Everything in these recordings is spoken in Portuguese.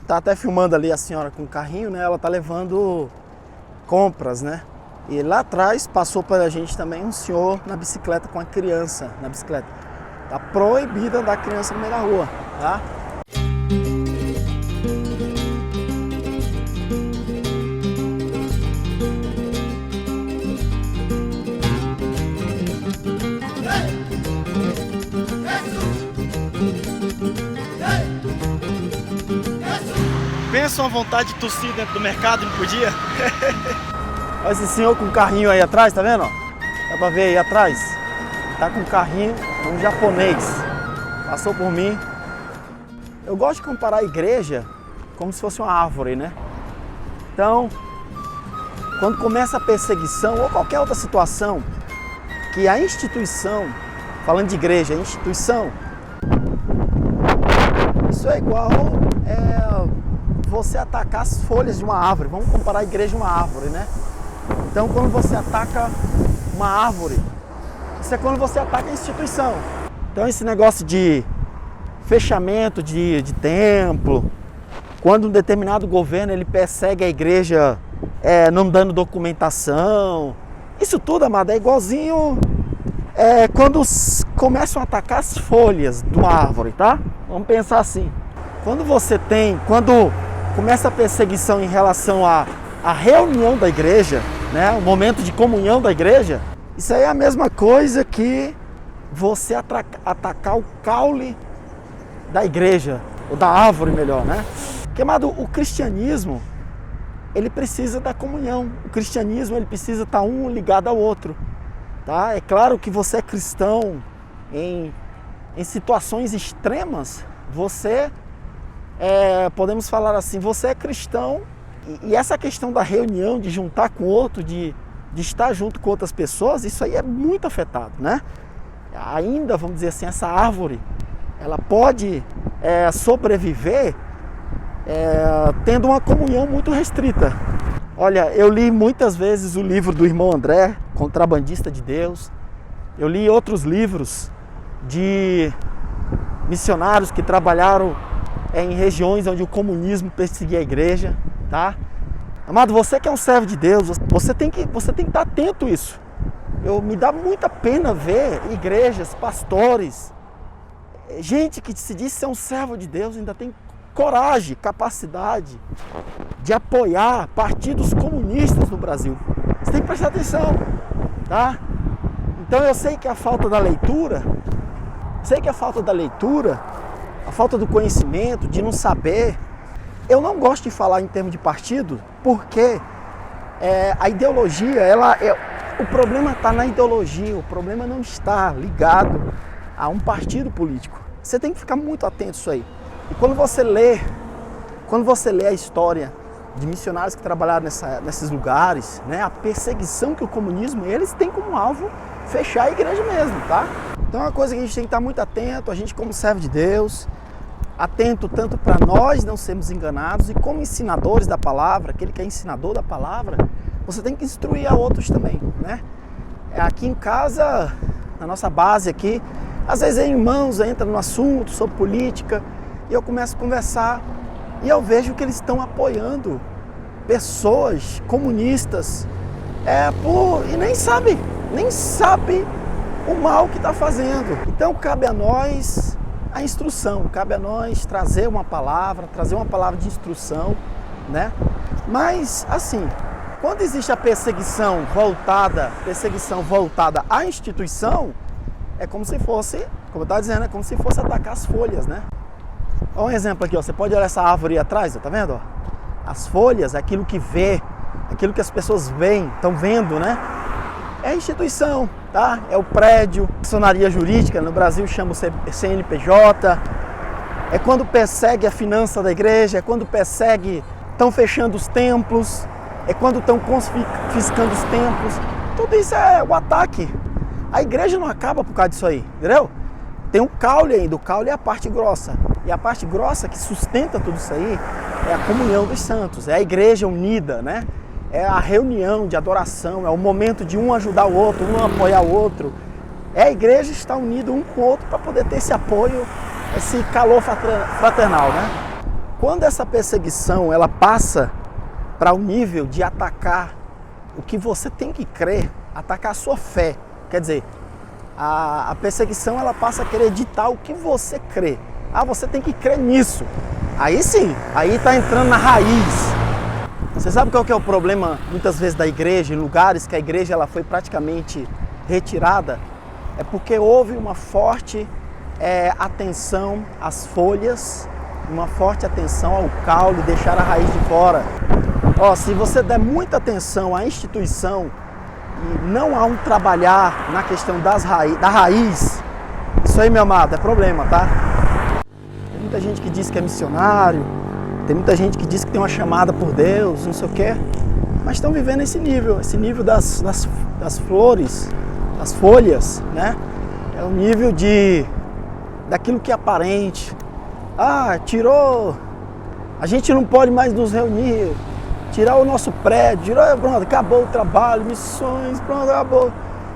Tá até filmando ali a senhora com o carrinho, né? Ela tá levando compras, né? E lá atrás passou pra gente também um senhor na bicicleta com a criança na bicicleta. Tá proibida andar criança no meio da rua, tá? Pensa uma vontade de tossir dentro do mercado e não podia? Olha esse senhor com o carrinho aí atrás, tá vendo? Dá pra ver aí atrás? Tá com o carrinho, um japonês. Passou por mim. Eu gosto de comparar a igreja como se fosse uma árvore, né? Então, quando começa a perseguição ou qualquer outra situação, que a instituição, falando de igreja, a instituição, isso é igual você atacar as folhas de uma árvore. Vamos comparar a igreja a uma árvore, né? Então, quando você ataca uma árvore, isso é quando você ataca a instituição. Então, esse negócio de fechamento de templo, quando um determinado governo ele persegue a igreja não dando documentação, isso tudo, amado, é igualzinho quando começam a atacar as folhas de uma árvore, tá? Vamos pensar assim. Quando começa a perseguição em relação à reunião da igreja, né, o momento de comunhão da igreja, isso aí é a mesma coisa que você atacar o caule da igreja, ou da árvore melhor, né? Porque, amado, o cristianismo, ele precisa da comunhão. O cristianismo, ele precisa estar um ligado ao outro, tá? É claro que você é cristão em situações extremas, podemos falar assim, você é cristão e essa questão da reunião, de juntar com outro, de estar junto com outras pessoas, isso aí é muito afetado, né? Ainda, vamos dizer assim, essa árvore, ela pode sobreviver tendo uma comunhão muito restrita. Olha, eu li muitas vezes o livro do irmão André, Contrabandista de Deus. Eu li outros livros de missionários que trabalharam em regiões onde o comunismo perseguia a igreja, tá? Amado, você que é um servo de Deus, você tem que estar atento a isso. Me dá muita pena ver igrejas, pastores, gente que se diz ser um servo de Deus, ainda tem coragem, capacidade de apoiar partidos comunistas no Brasil. Você tem que prestar atenção, tá? Então eu sei que a falta da leitura, a falta do conhecimento, de não saber. Eu não gosto de falar em termos de partido, porque a ideologia, o problema está na ideologia, o problema não está ligado a um partido político. Você tem que ficar muito atento a isso aí. E quando você lê a história de missionários que trabalharam nesses lugares, né, a perseguição que o comunismo, eles têm como alvo fechar a igreja mesmo, tá? Então é uma coisa que a gente tem que estar muito atento, a gente como servo de Deus, atento tanto para nós não sermos enganados e como ensinadores da palavra, aquele que é ensinador da palavra, você tem que instruir a outros também, né? Aqui em casa, na nossa base aqui, às vezes irmãos entram no assunto sobre política e eu começo a conversar e eu vejo que eles estão apoiando pessoas comunistas e nem sabe o mal que está fazendo. Então cabe a nós a instrução, cabe a nós trazer uma palavra de instrução, né? Mas assim, quando existe a perseguição voltada à instituição, é como se fosse, como eu estava dizendo, é como se fosse atacar as folhas, né? Olha um exemplo aqui, ó. Você pode olhar essa árvore aí atrás, ó, tá vendo? Ó? As folhas, aquilo que aquilo que as pessoas veem, estão vendo, né? É a instituição, tá? É o prédio, personaria jurídica, no Brasil chama o CNPJ. É quando persegue a finança da igreja, é quando estão fechando os templos, é quando estão confiscando os templos. Tudo isso é o ataque. A igreja não acaba por causa disso aí, entendeu? Tem um caule ainda, o caule é a parte grossa. E a parte grossa que sustenta tudo isso aí é a comunhão dos santos, é a igreja unida, né? É a reunião de adoração, é o momento de um ajudar o outro, um apoiar o outro. É a igreja estar unida um com o outro para poder ter esse apoio, esse calor fraternal, né? quando essa perseguição ela passa para o nível de atacar o que você tem que crer, atacar a sua fé, quer dizer, a perseguição ela passa a querer ditar o que você crê. Ah, você tem que crer nisso. Aí sim, aí está entrando na raiz. Você sabe qual que é o problema muitas vezes da igreja, em lugares que a igreja ela foi praticamente retirada? É porque houve uma forte atenção às folhas, uma forte atenção ao caule, deixar a raiz de fora. Ó, se você der muita atenção à instituição e não há um trabalhar na questão da raiz, isso aí, meu amado, é problema, tá? Tem muita gente que diz que é missionário, tem muita gente que diz que tem uma chamada por Deus, não sei o quê, mas estão vivendo esse nível das flores, das folhas, né? É o nível daquilo que é aparente. Ah, tirou, a gente não pode mais nos reunir, tirar o nosso prédio, pronto, acabou o trabalho, missões, pronto, acabou.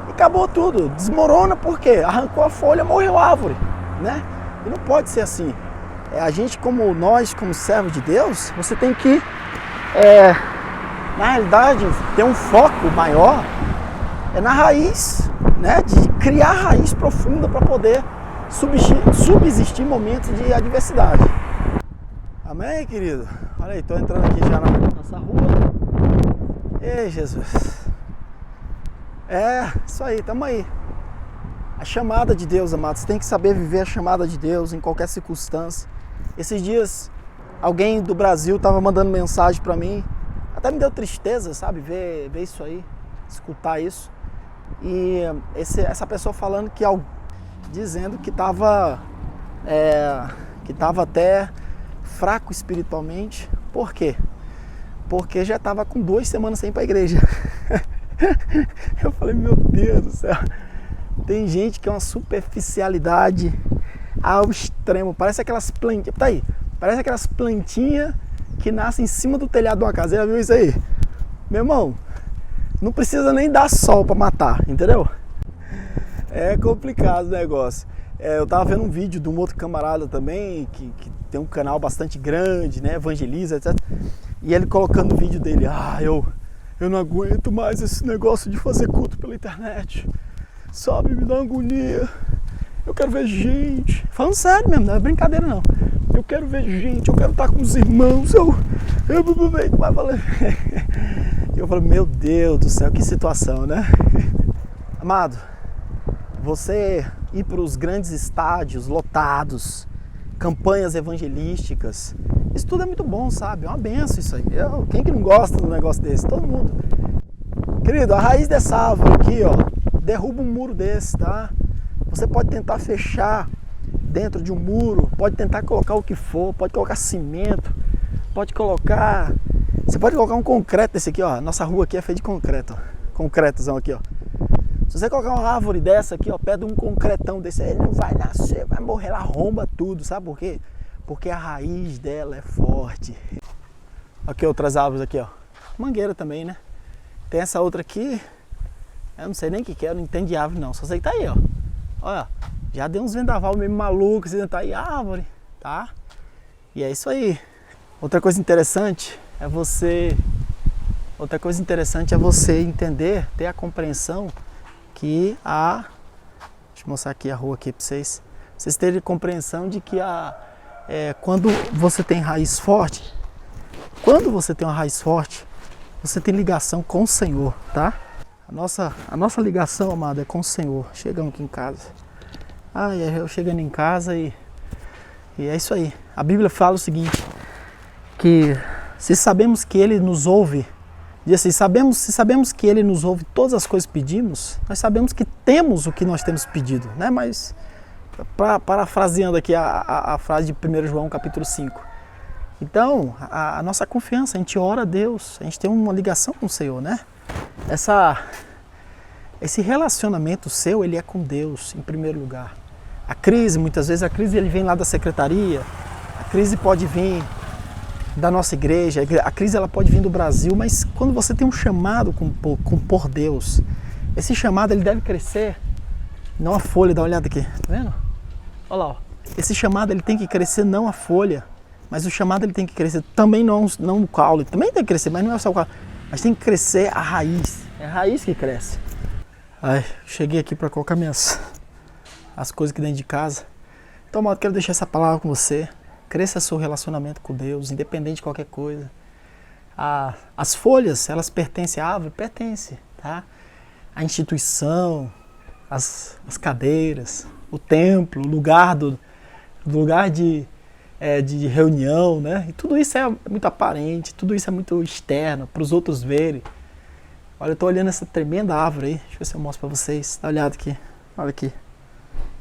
E acabou tudo, desmorona por quê? Arrancou a folha, morreu a árvore, né? E não pode ser assim. A gente, como servos de Deus, você tem que, na realidade, ter um foco maior na raiz, né? De criar raiz profunda para poder subsistir momentos de adversidade. Amém, querido? Olha aí, estou entrando aqui já na nossa rua. Ei, Jesus. Isso aí, tamo aí. A chamada de Deus, amados, você tem que saber viver a chamada de Deus em qualquer circunstância. Esses dias, alguém do Brasil estava mandando mensagem para mim, até me deu tristeza, sabe, ver isso aí, escutar isso. E essa pessoa falando dizendo que estava até fraco espiritualmente. Por quê? Porque já estava com 2 semanas sem ir para a igreja. Eu falei, meu Deus do céu. Tem gente que é uma superficialidade ao extremo. Parece aquelas plantinhas. Tá aí. Parece aquelas plantinhas que nascem em cima do telhado de uma casa. Já viu isso aí? Meu irmão, não precisa nem dar sol para matar, entendeu? É complicado o negócio. Eu tava vendo um vídeo de um outro camarada também, que tem um canal bastante grande, né? Evangeliza, etc. E ele colocando o vídeo dele. Eu não aguento mais esse negócio de fazer culto pela internet. Sabe, me dá agonia. Eu quero ver gente. Falando sério mesmo, não é brincadeira não. Eu quero ver gente, eu quero estar com os irmãos. Eu falei, meu Deus do céu, que situação, né? Amado, você ir para os grandes estádios lotados, campanhas evangelísticas, isso tudo é muito bom, sabe? É uma benção isso aí. Quem que não gosta de um negócio desse? Todo mundo. Querido, a raiz dessa árvore aqui, ó, derruba um muro desse, tá? Você pode tentar fechar dentro de um muro, pode tentar colocar o que for, pode colocar cimento, pode colocar... Você pode colocar um concreto desse aqui, ó. Nossa rua aqui é feita de concreto, ó. Concretozão aqui, ó. Se você colocar uma árvore dessa aqui, ó, perto de um concretão desse aí, ele não vai nascer, vai morrer, ela arromba tudo, sabe por quê? Porque a raiz dela é forte. Aqui outras árvores aqui, ó. Mangueira também, né? Tem essa outra aqui, eu não sei nem o que é, eu não entendo de árvore não, só sei que tá aí, ó. Olha, já deu uns vendaval meio malucos, tá aí árvore, tá? E é isso aí. Outra coisa interessante é você entender, ter a compreensão que deixa eu mostrar aqui a rua aqui para vocês terem compreensão de que quando você tem raiz forte, você tem ligação com o Senhor, tá? A nossa ligação, amado, é com o Senhor. Chegamos aqui em casa. Eu chegando em casa e é isso aí. A Bíblia fala o seguinte, que se sabemos que Ele nos ouve, diz assim, se sabemos que Ele nos ouve todas as coisas que pedimos, nós sabemos que temos o que nós temos pedido, né? Mas, parafraseando aqui a frase de 1 João capítulo 5. Então, a nossa confiança, a gente ora a Deus, a gente tem uma ligação com o Senhor, né? Esse relacionamento seu, ele é com Deus, em primeiro lugar. A crise, muitas vezes, ele vem lá da secretaria, a crise pode vir da nossa igreja, a crise ela pode vir do Brasil, mas quando você tem um chamado por Deus, esse chamado ele deve crescer, não a folha, dá uma olhada aqui, tá vendo? Olha lá, ó. Esse chamado ele tem que crescer não a folha, Mas o chamado ele tem que crescer também não o caule, também tem que crescer, mas não é só o caule. Mas tem que crescer a raiz. É a raiz que cresce. Ai, cheguei aqui para colocar as coisas aqui dentro de casa. Então, modo, quero deixar essa palavra com você. Cresça seu relacionamento com Deus, independente de qualquer coisa. As folhas, elas pertencem à árvore? Pertencem, tá? A instituição, as cadeiras, o templo, o lugar de reunião, né? E tudo isso é muito aparente, tudo isso é muito externo, para os outros verem. Olha, eu estou olhando essa tremenda árvore aí. Deixa eu ver se eu mostro para vocês. Dá uma olhada aqui. Olha aqui.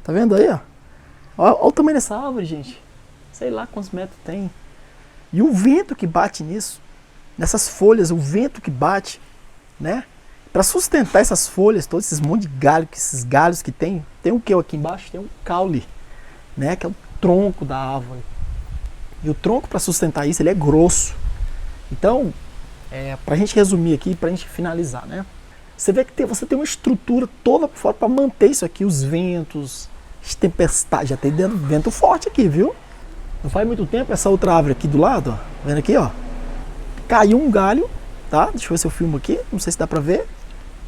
Tá vendo aí, ó? Olha o tamanho dessa árvore, gente. Sei lá quantos metros tem. E o vento que bate nisso, nessas folhas, o vento que bate, né? Para sustentar essas folhas, todos esses monte de galho, esses galhos que tem o que aqui embaixo? Tem um caule, né? Que é o tronco da árvore. E o tronco, para sustentar isso, ele é grosso. Então, para a gente resumir aqui, para a gente finalizar, né? Você vê que você tem uma estrutura toda por fora para manter isso aqui, os ventos, as tempestades. Já tem vento forte aqui, viu? Não faz muito tempo, essa outra árvore aqui do lado, ó, vendo aqui, ó, caiu um galho, tá? Deixa eu ver se eu filmo aqui, não sei se dá pra ver.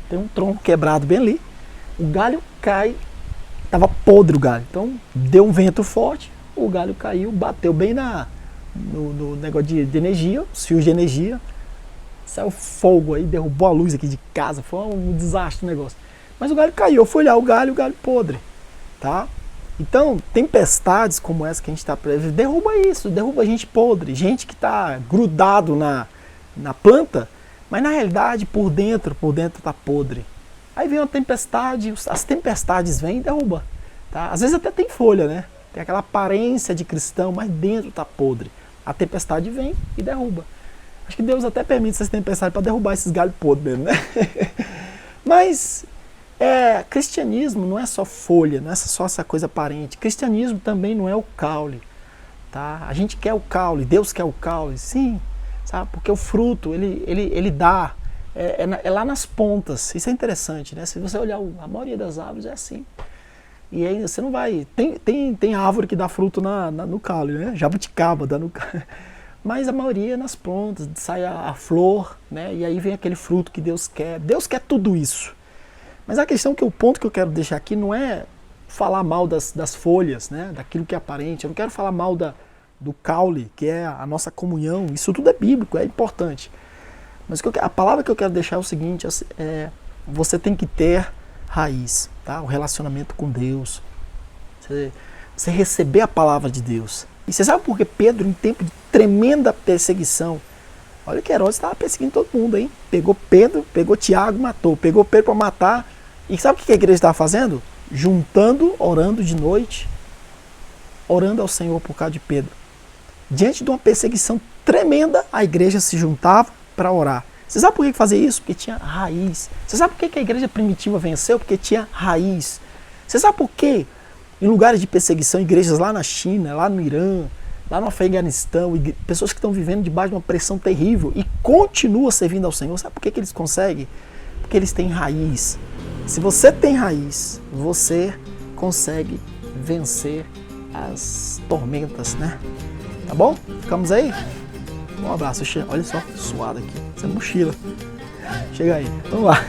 Tem um tronco quebrado bem ali. O galho cai, tava podre o galho, então deu um vento forte, o galho caiu, bateu bem no negócio de energia, os fios de energia, saiu fogo aí, derrubou a luz aqui de casa, foi um desastre o negócio. Mas o galho caiu, eu fui olhar o galho podre, tá? Então, tempestades como essa que a gente está prevendo, derruba isso, derruba gente podre, gente que está grudado na planta, mas na realidade por dentro está podre. Aí vem uma tempestade, as tempestades vêm e derruba. Tá? Às vezes até tem folha, né? Tem aquela aparência de cristão, mas dentro está podre. A tempestade vem e derruba. Acho que Deus até permite essas tempestades para derrubar esses galhos podres mesmo, né? Mas cristianismo não é só folha, não é só essa coisa aparente. Cristianismo também não é o caule. Tá? A gente quer o caule, Deus quer o caule, sim, sabe? Porque o fruto, ele dá, é lá nas pontas. Isso é interessante, né? Se você olhar, a maioria das árvores é assim. E aí você não vai... Tem árvore que dá fruto no caule, né? Jabuticaba dá no caule. Mas a maioria é nas pontas, sai a flor, né? E aí vem aquele fruto que Deus quer. Deus quer tudo isso. Mas a questão o ponto que eu quero deixar aqui não é falar mal das folhas, né? Daquilo que é aparente. Eu não quero falar mal do caule, que é a nossa comunhão. Isso tudo é bíblico, é importante. Mas a palavra que eu quero deixar é o seguinte, você tem que ter raiz, tá? O relacionamento com Deus. Você receber a palavra de Deus. E você sabe por que Pedro, em tempo de tremenda perseguição, olha que Herodes estava perseguindo todo mundo, hein? Pegou Pedro, pegou Tiago, matou. Pegou Pedro para matar. E sabe o que a igreja estava fazendo? Juntando, orando de noite, orando ao Senhor por causa de Pedro. Diante de uma perseguição tremenda, a igreja se juntava para orar. Você sabe por que fazia isso? Porque tinha raiz. Você sabe por que a igreja primitiva venceu? Porque tinha raiz. Você sabe por quê? Em lugares de perseguição, igrejas lá na China, lá no Irã, lá no Afeganistão, pessoas que estão vivendo debaixo de uma pressão terrível e continuam servindo ao Senhor. Sabe por que eles conseguem? Porque eles têm raiz. Se você tem raiz, você consegue vencer as tormentas, né? Tá bom? Ficamos aí? Um abraço. Olha só, suado aqui. Essa mochila. Chega aí. Vamos lá.